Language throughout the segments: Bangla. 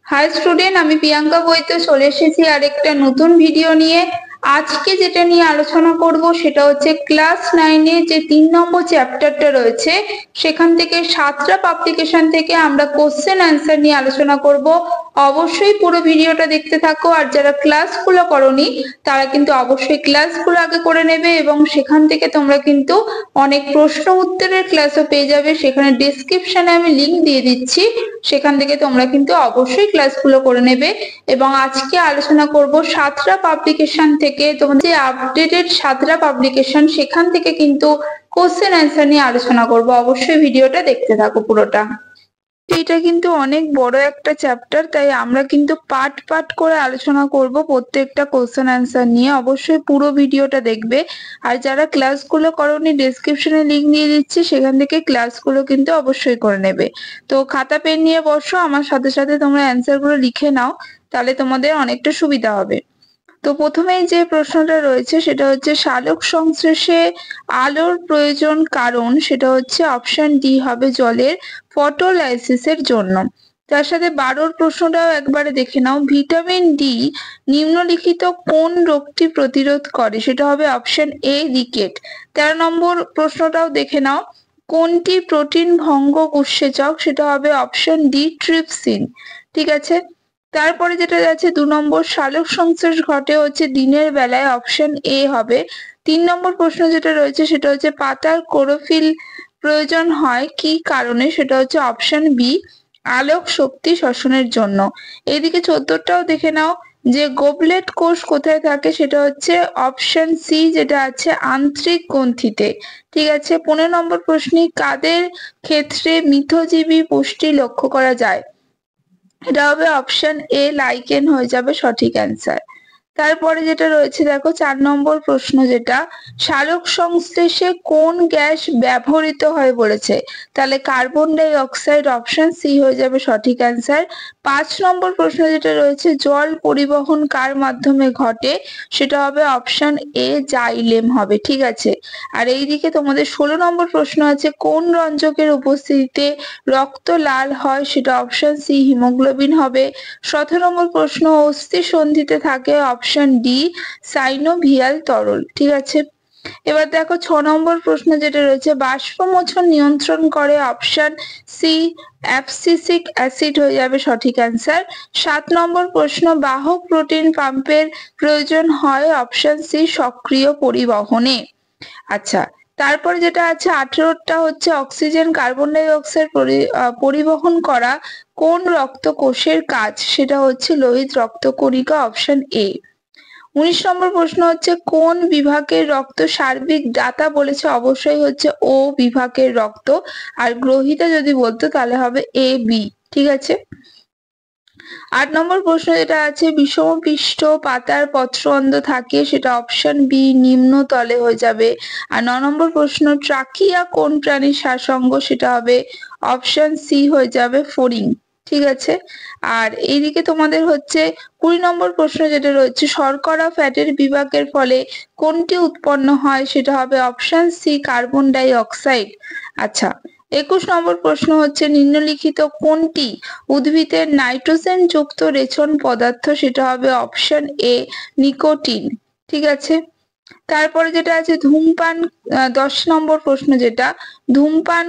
হাই স্টুডেন্ট, আমি প্রিয়াঙ্কা বৈদ্য চলে এসেছি আরেকটা নতুন ভিডিও নিয়ে। আজকে যেটা নিয়ে আলোচনা করব সেটা হচ্ছে ক্লাস 9 যে 3 নম্বর চ্যাপ্টারটা রয়েছে সেখান থেকে সাতটা পাবলিকেশন থেকে আমরা কোশ্চেন অ্যান্সার নিয়ে আলোচনা করব। অবশ্যই পুরো ভিডিওটা দেখতে থাকো, আর যারা ক্লাসগুলো করোনি তারা কিন্তু অবশ্যই ক্লাসগুলো আগে করে নেবে এবং সেখান থেকে তোমরা কিন্তু অনেক প্রশ্ন উত্তরের ক্লাসও পেয়ে যাবে। সেখানে ডেসক্রিপশনে আমি লিংক দিয়ে দিচ্ছি, সেখান থেকে তোমরা কিন্তু অবশ্যই ক্লাসগুলো করে নেবে। এবং আজকে আলোচনা করব সাতটা পাবলিকেশন থেকে, তোমাদের যে আপডেটেড সাতটা পাবলিকেশন সেখান থেকে কিন্তু কোশ্চেন অ্যান্সার নিয়ে আলোচনা করব। অবশ্যই ভিডিওটা দেখতে থাকো পুরোটা। এটা কিন্তু অনেক বড় একটা চ্যাপ্টার, তাই আমরা কিন্তু পার্ট পার্ট করে আলোচনা করব প্রত্যেকটা কোশ্চেন অ্যান্সার নিয়ে। অবশ্যই পুরো ভিডিওটা দেখবে। আর যারা ক্লাসগুলো করোনি ডেসক্রিপশনে লিংক দিয়ে দিচ্ছি, সেখান থেকে ক্লাসগুলো কিন্তু অবশ্যই করে নেবে। তো খাতা পেন নিয়ে বসো, আমার সাথে সাথে তোমরা অ্যান্সারগুলো লিখে নাও, তাহলে তোমাদের অনেকটা সুবিধা হবে। তো প্রথমেই যে প্রশ্নটা রয়েছে সেটা হচ্ছে সালোক সংশ্লেষে আলোর প্রয়োজন কারণ, সেটা হচ্ছে অপশন ডি হবে জলের ফটোলাইসিসের জন্য। তার সাথে 12 প্রশ্নটাও একবারে দেখে নাও। ভিটামিন ডি নিম্নলিখিত কোন রোগটি প্রতিরোধ করে, সেটা হবে অপশন এ রিকেট। 13 নম্বর প্রশ্নটাও দেখে নাও। কোনটি প্রোটিন ভঙ্গ উৎসেচক, সেটা হবে অপশন ডি ট্রিপসিন। ঠিক আছে। তারপরে যেটা যাচ্ছে 2 নম্বর, সালোক সংশ্লেষ ঘটে হচ্ছে দিনের বেলায়, অপশন এ হবে। 3 নম্বর প্রশ্ন যেটা রয়েছে সেটা হচ্ছে পাতার ক্লোরোফিল প্রয়োজন হয় কি কারণে, সেটা হচ্ছে অপশন বি আলোক শক্তি শোষণের জন্য। এইদিকে 14টাও দেখে নাও যে গোবলেট কোষ কোথায় থাকে, সেটা হচ্ছে অপশন সি যেটা আছে আন্ত্রিক গ্রন্থিতে। ঠিক আছে। 15 নম্বর প্রশ্নে কাদের ক্ষেত্রে মিথজীবী পুষ্টি লক্ষ্য করা যায়, এটা হবে অপশন এ লাইকেন হয়ে যাবে সঠিক অ্যান্সার। তারপরে যেটা রয়েছে দেখো 4 নম্বর প্রশ্ন, যেটা সালোক সংশ্লেষে কোন গ্যাস ব্যবহৃত হয় বলেছে, তাহলে carbon die oxide, option C হয়ে যাবে সঠিক অ্যান্সার। 5 নম্বর প্রশ্ন যেটা রয়েছে জল পরিবহন কার মাধ্যমে ঘটে, সেটা হবে অপশন এ জাইলেম হবে। ঠিক আছে। আর এইদিকে তোমাদের 16 নম্বর প্রশ্ন আছে কোন রঞ্জকের উপস্থিতিতে রক্ত লাল হয়, সেটা অপশন সি হিমোগ্লোবিন হবে। 17 নম্বর প্রশ্ন অস্থি সন্ধিতে থাকে, অপশন ডি সাইনোভিয়াল তরল। ঠিক আছে। এবার দেখো 6 নম্বর প্রশ্ন যেটা রয়েছে বাষ্পমোচন নিয়ন্ত্রণ করে, অপশন সি অ্যাবসিসিক অ্যাসিড হয়ে যাবে সঠিক অ্যান্সার। 7 নম্বর প্রশ্ন বাহক প্রোটিন পাম্পের প্রয়োজন হয়, অপশন সি সক্রিয় পরিবহনে। আচ্ছা। তারপরে যেটা আছে 18টা হচ্ছে অক্সিজেন কার্বন ডাই অক্সাইড পরিবহন করা কোন রক্ত কোষের কাজ, সেটা হচ্ছে লোহিত রক্তকণিকা, অপশন এ। 19 নম্বর প্রশ্ন হচ্ছে কোন বিভাগের রক্ত সার্বিক দাতা বলেছে, অবশ্যই হচ্ছে ও বিভাগের রক্ত। আর গ্রহিতা যদি বলতো তাহলে হবে এ বি। ঠিক আছে। 8 নম্বর প্রশ্ন যেটা আছে বিষমপৃষ্ঠ পাতার পত্রঅন্ধ্র থাকে, সেটা অপশন বি নিম্ন তলে হয়ে যাবে। আর 9 নম্বর প্রশ্ন ট্রাকিয়া কোন প্রাণীর শ্বাসঅঙ্গ, সেটা হবে অপশন সি হয়ে যাবে ফড়িং। ঠিক আছে। আর এইদিকে তোমাদের হচ্ছে 20 নম্বর প্রশ্ন যেটা রয়েছে শর্করা ফ্যাটের বিভাগের ফলে কোনটি উৎপন্ন হয়, সেটা হবে option C carbon die oxide. আচ্ছা। 21 নম্বর প্রশ্ন হচ্ছে নিম্নলিখিত কোনটি উদ্ভিদের নাইট্রোজেন যুক্ত রেচন পদার্থ, সেটা হবে অপশন এ নিকোটিন। ঠিক আছে। তারপরে যেটা আছে ধূমপান 10 নম্বর প্রশ্ন যেটা ধূমপান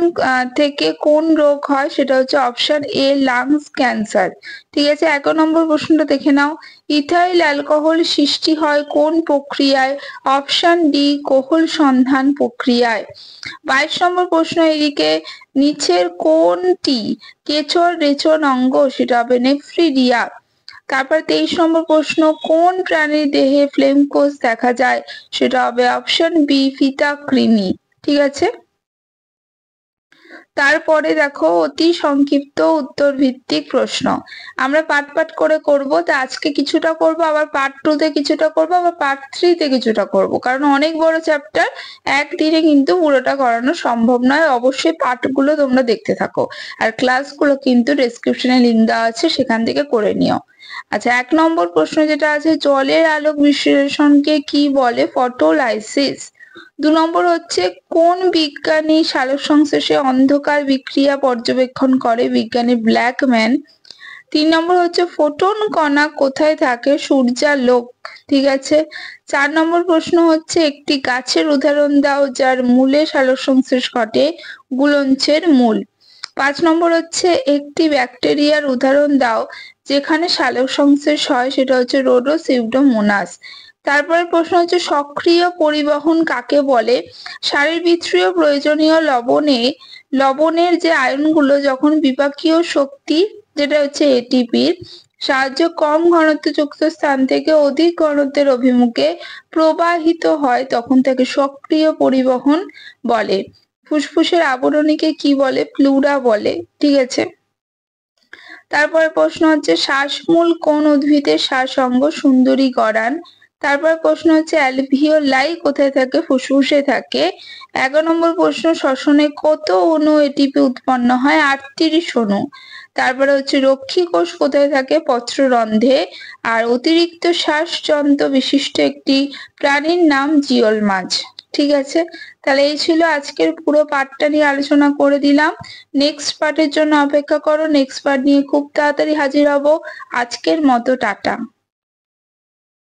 থেকে কোন রোগ হয়, সেটা হচ্ছে অপশন এ লাংস ক্যান্সার। ঠিক আছে। 11 নম্বর প্রশ্নটা দেখে নাও ইথাইল অ্যালকোহল সৃষ্টি হয় কোন প্রক্রিয়ায়, অপশন ডি কোহল সন্ধান প্রক্রিয়ায়। 22 নম্বর প্রশ্ন এদিকে নিচের কোনটি কেঁচোর রেচন অঙ্গ, সেটা হবে নেফ্রিডিয়া। তারপর 23 নম্বর প্রশ্ন কোন প্রাণীর দেহে ফ্লেম কোষ দেখা যায়, সেটা হবে অপশন বি ফিতা কৃমি। ঠিক আছে। তারপরে দেখো অতি সংক্ষিপ্ত উত্তর ভিত্তিক প্রশ্ন আমরা পার্ট পার্ট করে করব। তা আজকে কিছুটা করব, আবার পার্ট 2 তে কিছুটা করব, আবার পার্ট 3 তে কিছুটা করব, কারণ অনেক বড় চ্যাপ্টার, একদিনে কিন্তু পুরোটা করানো সম্ভব নয়। অবশ্যই পার্টগুলো তোমরা দেখতে থাকো, আর ক্লাসগুলো কিন্তু ডেসক্রিপশনে লিংক দেওয়া আছে, সেখান থেকে করে নিও। আচ্ছা। 1 নম্বর প্রশ্ন যেটা আছে জলের আলোক বিশ্লেষণকে কি বলে, ফটোলাইসিস। 2 নম্বর হচ্ছে কোন বিজ্ঞানী সালোক সংশ্লেষে অন্ধকার বিক্রিয়া পর্যবেক্ষণ করে, বিজ্ঞানী ব্ল্যাকম্যান। 3 নম্বর হচ্ছে ফোটন কণা কোথায় থাকে? সূর্যালোক। ঠিক আছে। 4 নম্বর প্রশ্ন হচ্ছে একটি গাছের উদাহরণ দাও যার মূলে সালোকসংশ্লেষ ঘটে। গুলঞ্চের মূল। 5 নম্বর হচ্ছে একটি ব্যাকটেরিয়ার উদাহরণ দাও যেখানে সালোকসংশ্লেষ হয়, সেটা হচ্ছে রোডোসিউডোমোনাস। তারপরে প্রশ্ন হচ্ছে সক্রিয় পরিবহন কাকে বলে? শারীরবৃত্তীয় প্রয়োজনীয় লবণের যে আয়নগুলো যখন বিপাকীয় শক্তি, যেটা হচ্ছে এটিপির সাহায্য কম ঘনত্বযুক্ত স্থান থেকে অধিক ঘনত্বের অভিমুখে প্রবাহিত হয়, তখন তাকে সক্রিয় পরিবহন বলে। ফুসফুসের আবরণীকে কি বলে? প্লুরা বলে। ঠিক আছে। তারপরে প্রশ্ন হচ্ছে শ্বাসমূল কোন উদ্ভিদের শ্বাস অঙ্গ? সুন্দরী গড়ান। তারপর প্রশ্ন হচ্ছে অ্যালভিওলাই কোথায় থাকে? ফুসফুসে থাকে। 11 নম্বর প্রশ্ন শ্বসনে কত অণু এটিপি উৎপন্ন হয়? 38 অণু। তারপরে হচ্ছে রক্ষী কোষ কোথায় থাকে? পত্ররন্ধ্রে। আর অতিরিক্ত শ্বাসযন্ত্র বিশিষ্ট একটি প্রাণীর নাম জিওল মাছ। ঠিক আছে। তাহলে এই ছিল আজকের পুরো পার্টটা নিয়ে আলোচনা করে দিলাম। নেক্সট পার্টের জন্য অপেক্ষা করো। নেক্সট পার্ট নিয়ে খুব তাড়াতাড়ি হাজির হব। আজকের মতো টাটা।